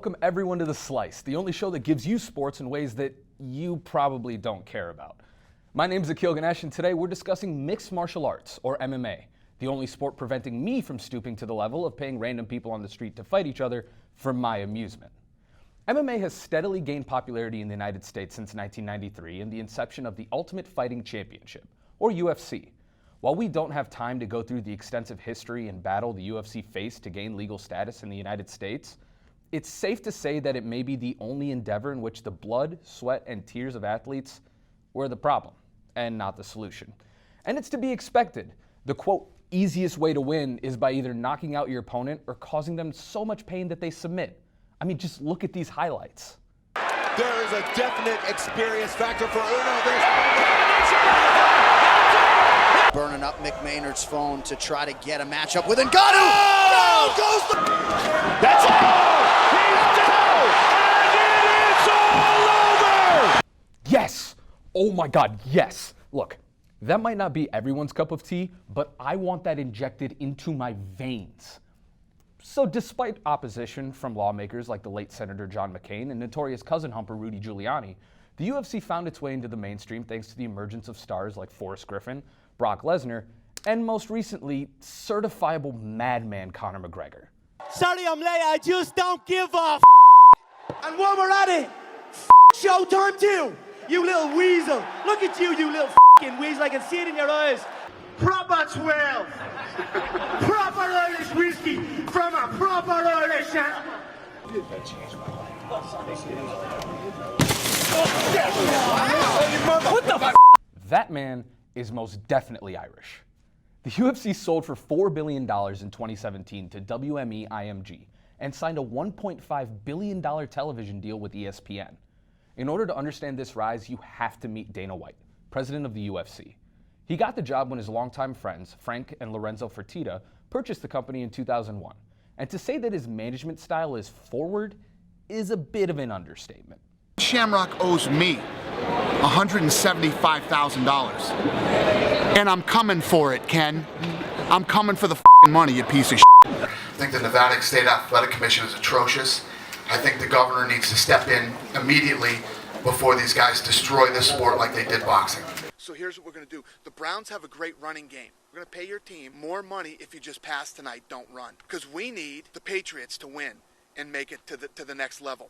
welcome everyone to The Slice, the only show that gives you sports in ways that you probably don't care about. My name is Akhil Ganesh, and today we're discussing mixed martial arts, or MMA, the only sport preventing me from stooping to the level of paying random people on the street to fight each other for my amusement. MMA has steadily gained popularity in the United States since 1993 and the inception of the Ultimate Fighting Championship, or UFC. While we don't have time to go through the extensive history and battle the UFC faced to gain legal status in the United States, it's safe to say that it may be the only endeavor in which the blood, sweat, and tears of athletes were the problem, and not the solution. And it's to be expected. The quote, easiest way to win is by either knocking out your opponent or causing them so much pain that they submit. I mean, just look at these highlights. There is a definite experience factor for Uno. Burning up Mick Maynard's phone to try to get a matchup with Ngannou. Oh! Down goes the... That's all! He's down! And it is all over! Yes! Oh my God, yes! Look, that might not be everyone's cup of tea, but I want that injected into my veins. So despite opposition from lawmakers like the late Senator John McCain and notorious cousin humper Rudy Giuliani, the UFC found its way into the mainstream thanks to the emergence of stars like Forrest Griffin, Brock Lesnar, and most recently, certifiable madman Conor McGregor. Sorry I'm late, I just don't give a f***. And while we're at it, showtime too, you little weasel. Look at you, you little f***ing weasel, I can see it in your eyes. Proper 12. Proper Irish whiskey from a proper Irish animal. What the f***? That man is most definitely Irish. The UFC sold for $4 billion in 2017 to WME IMG and signed a $1.5 billion television deal with ESPN. In order to understand this rise, you have to meet Dana White, president of the UFC. He got the job when his longtime friends, Frank and Lorenzo Fertitta, purchased the company in 2001. And to say that his management style is forward is a bit of an understatement. Shamrock owes me $175,000. And I'm coming for it, Ken. I'm coming for the f***ing money, you piece of shit. I think the Nevada State Athletic Commission is atrocious. I think the governor needs to step in immediately before these guys destroy this sport like they did boxing. So here's what we're going to do. The Browns have a great running game. We're going to pay your team more money if you just pass tonight, don't run. Because we need the Patriots to win and make it to the next level.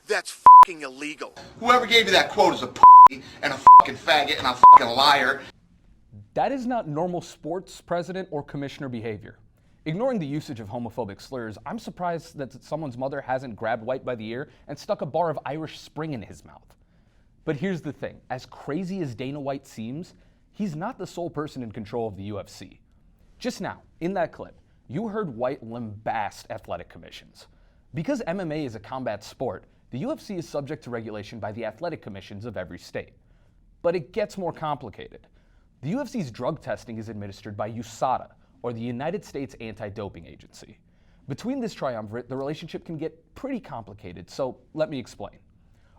That's f***ing illegal. Whoever gave you that quote is a p***y and a f***ing faggot and a f***ing liar. That is not normal sports president or commissioner behavior. Ignoring the usage of homophobic slurs, I'm surprised that someone's mother hasn't grabbed White by the ear and stuck a bar of Irish Spring in his mouth. But here's the thing, as crazy as Dana White seems, he's not the sole person in control of the UFC. Just now, in that clip, you heard White lambast athletic commissions. Because MMA is a combat sport, the UFC is subject to regulation by the athletic commissions of every state. But it gets more complicated. The UFC's drug testing is administered by USADA, or the United States Anti-Doping Agency. Between this triumvirate, the relationship can get pretty complicated, so let me explain.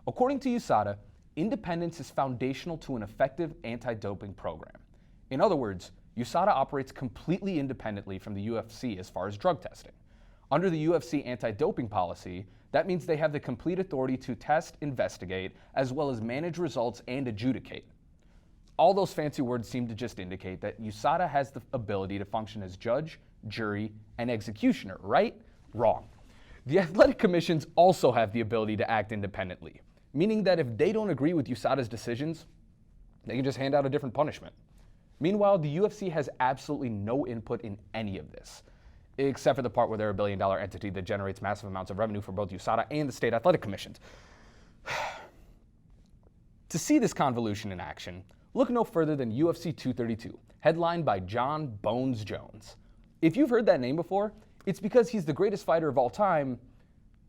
According to USADA, independence is foundational to an effective anti-doping program. In other words, USADA operates completely independently from the UFC as far as drug testing. Under the UFC anti-doping policy, that means they have the complete authority to test, investigate, as well as manage results and adjudicate. All those fancy words seem to just indicate that USADA has the ability to function as judge, jury, and executioner, right? Wrong. The athletic commissions also have the ability to act independently, meaning that if they don't agree with USADA's decisions, they can just hand out a different punishment. Meanwhile, the UFC has absolutely no input in any of this, except for the part where they're a billion-dollar entity that generates massive amounts of revenue for both USADA and the state athletic commissions. To see this convolution in action, look no further than UFC 232, headlined by John Bones Jones. If you've heard that name before, it's because he's the greatest fighter of all time,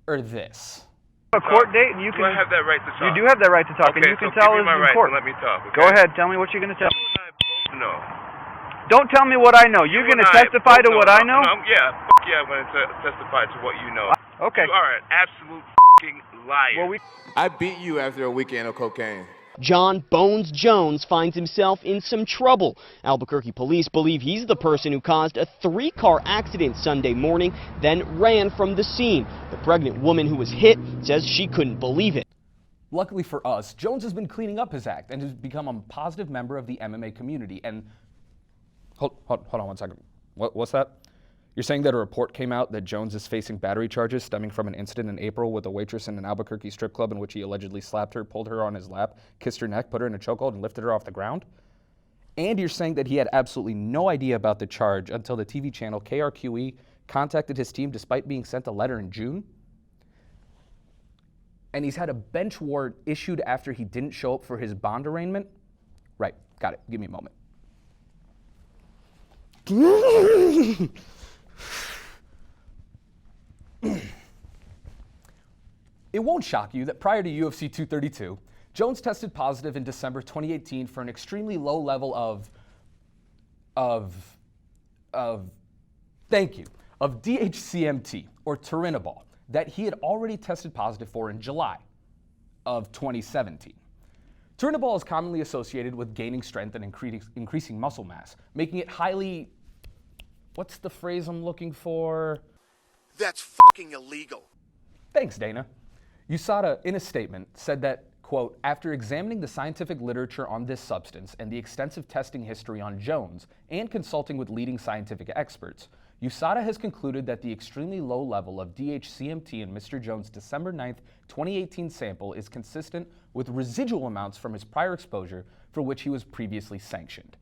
or this. A court date, and you can. Do I have that right to talk? You do have that right to talk, okay, and you so can tell give us me my in right court. Let me talk. Okay? Go ahead, tell me what you're going to tell me. You and I both know. Don't tell me what I know. You're going to testify to what I know? Yeah, I'm going to testify to what you know. Okay. You are an absolute liar. Well, I beat you after a weekend of cocaine. John Bones Jones finds himself in some trouble. Albuquerque police believe he's the person who caused a 3-car accident Sunday morning, then ran from the scene. The pregnant woman who was hit says she couldn't believe it. Luckily for us, Jones has been cleaning up his act and has become a positive member of the MMA community. And hold on one second. What's that? You're saying that a report came out that Jones is facing battery charges stemming from an incident in April with a waitress in an Albuquerque strip club in which he allegedly slapped her, pulled her on his lap, kissed her neck, put her in a chokehold, and lifted her off the ground? And you're saying that he had absolutely no idea about the charge until the TV channel KRQE contacted his team despite being sent a letter in June? And he's had a bench warrant issued after he didn't show up for his bond arraignment? Right, got it. Give me a moment. It won't shock you that prior to UFC 232, Jones tested positive in December 2018 for an extremely low level of DHCMT, or turinabol, that he had already tested positive for in July of 2017. Turinabol is commonly associated with gaining strength and increasing muscle mass, making it highly, what's the phrase I'm looking for? That's fucking illegal. Thanks, Dana. USADA, in a statement, said that, quote, after examining the scientific literature on this substance and the extensive testing history on Jones and consulting with leading scientific experts, USADA has concluded that the extremely low level of DHCMT in Mr. Jones' December 9th, 2018 sample is consistent with residual amounts from his prior exposure for which he was previously sanctioned.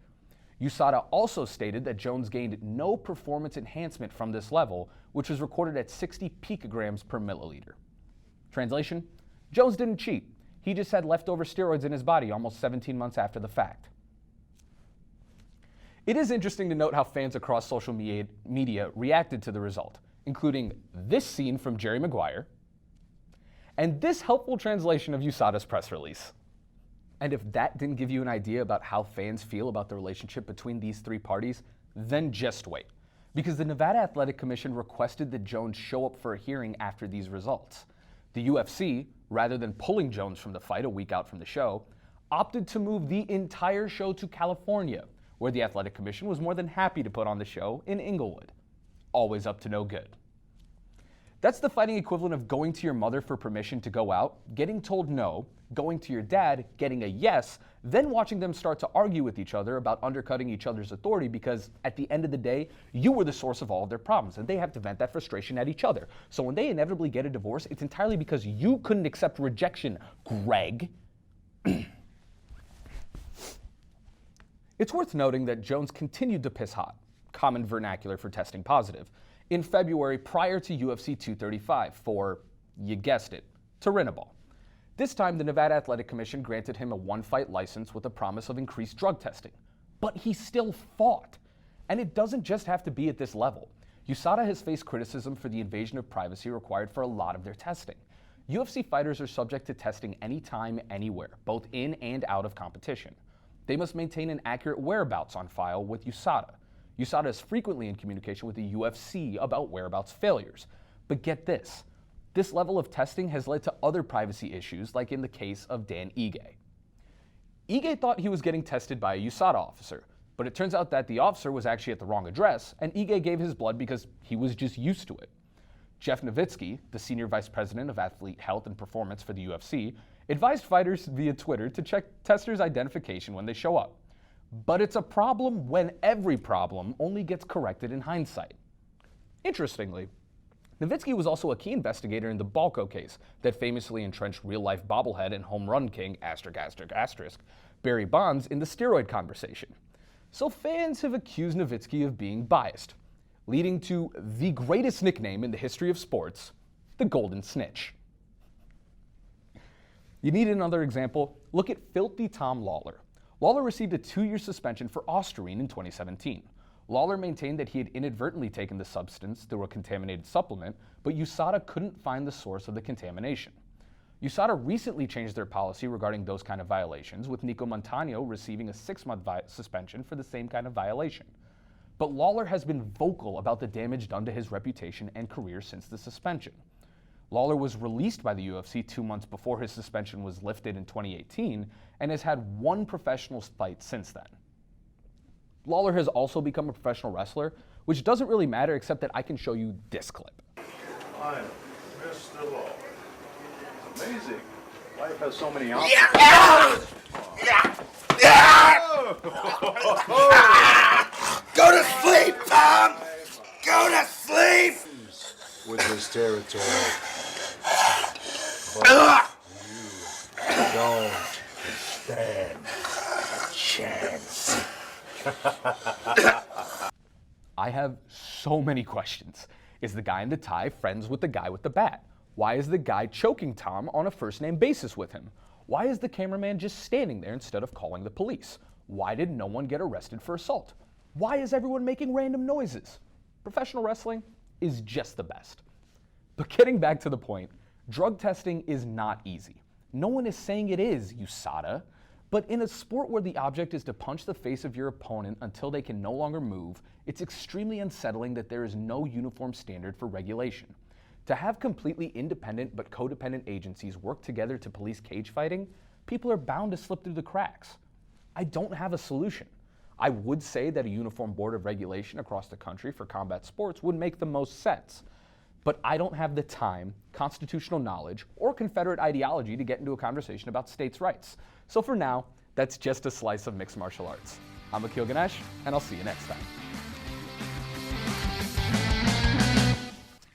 USADA also stated that Jones gained no performance enhancement from this level, which was recorded at 60 picograms per milliliter. Translation: Jones didn't cheat. He just had leftover steroids in his body almost 17 months after the fact. It is interesting to note how fans across social media reacted to the result, including this scene from Jerry Maguire and this helpful translation of USADA's press release. And if that didn't give you an idea about how fans feel about the relationship between these three parties, then just wait. Because the Nevada Athletic Commission requested that Jones show up for a hearing after these results. The UFC, rather than pulling Jones from the fight a week out from the show, opted to move the entire show to California, where the Athletic Commission was more than happy to put on the show in Inglewood. Always up to no good. That's the fighting equivalent of going to your mother for permission to go out, getting told no, going to your dad, getting a yes, then watching them start to argue with each other about undercutting each other's authority because, at the end of the day, you were the source of all of their problems, and they have to vent that frustration at each other. So when they inevitably get a divorce, it's entirely because you couldn't accept rejection, Greg. It's worth noting that Jones continued to piss hot, common vernacular for testing positive, in February prior to UFC 235 for, you guessed it, turinabol. This time, the Nevada Athletic Commission granted him a one-fight license with a promise of increased drug testing. But he still fought. And it doesn't just have to be at this level. USADA has faced criticism for the invasion of privacy required for a lot of their testing. UFC fighters are subject to testing anytime, anywhere, both in and out of competition. They must maintain an accurate whereabouts on file with USADA. USADA is frequently in communication with the UFC about whereabouts failures. But get this. This level of testing has led to other privacy issues, like in the case of Dan Ige. Ige thought he was getting tested by a USADA officer, but it turns out that the officer was actually at the wrong address, and Ige gave his blood because he was just used to it. Jeff Nowitzki, the senior vice president of athlete health and performance for the UFC, advised fighters via Twitter to check testers' identification when they show up. But it's a problem when every problem only gets corrected in hindsight. Interestingly, Nowitzki was also a key investigator in the Balco case that famously entrenched real-life bobblehead and home run king, Barry Bonds in the steroid conversation. So fans have accused Nowitzki of being biased, leading to the greatest nickname in the history of sports, the Golden Snitch. You need another example? Look at filthy Tom Lawler. Lawler received a 2-year suspension for Ostarine in 2017. Lawler maintained that he had inadvertently taken the substance through a contaminated supplement, but USADA couldn't find the source of the contamination. USADA recently changed their policy regarding those kind of violations, with Nico Montano receiving a 6-month suspension for the same kind of violation. But Lawler has been vocal about the damage done to his reputation and career since the suspension. Lawler was released by the UFC 2 months before his suspension was lifted in 2018 and has had one professional fight since then. Lawler has also become a professional wrestler, which doesn't really matter except that I can show you this clip. I am Mr. Law. It's amazing. Life has so many options. Go to sleep, Tom! Go to sleep! With this territory. But you don't stand a chance. I have so many questions. Is the guy in the tie friends with the guy with the bat? Why is the guy choking Tom on a first-name basis with him? Why is the cameraman just standing there instead of calling the police? Why did no one get arrested for assault? Why is everyone making random noises? Professional wrestling is just the best. But getting back to the point, drug testing is not easy. No one is saying it is, USADA. But in a sport where the object is to punch the face of your opponent until they can no longer move, it's extremely unsettling that there is no uniform standard for regulation. To have completely independent but codependent agencies work together to police cage fighting, people are bound to slip through the cracks. I don't have a solution. I would say that a uniform board of regulation across the country for combat sports would make the most sense. But I don't have the time, constitutional knowledge, or Confederate ideology to get into a conversation about states' rights. So for now, that's just a slice of mixed martial arts. I'm Akhil Ganesh, and I'll see you next time.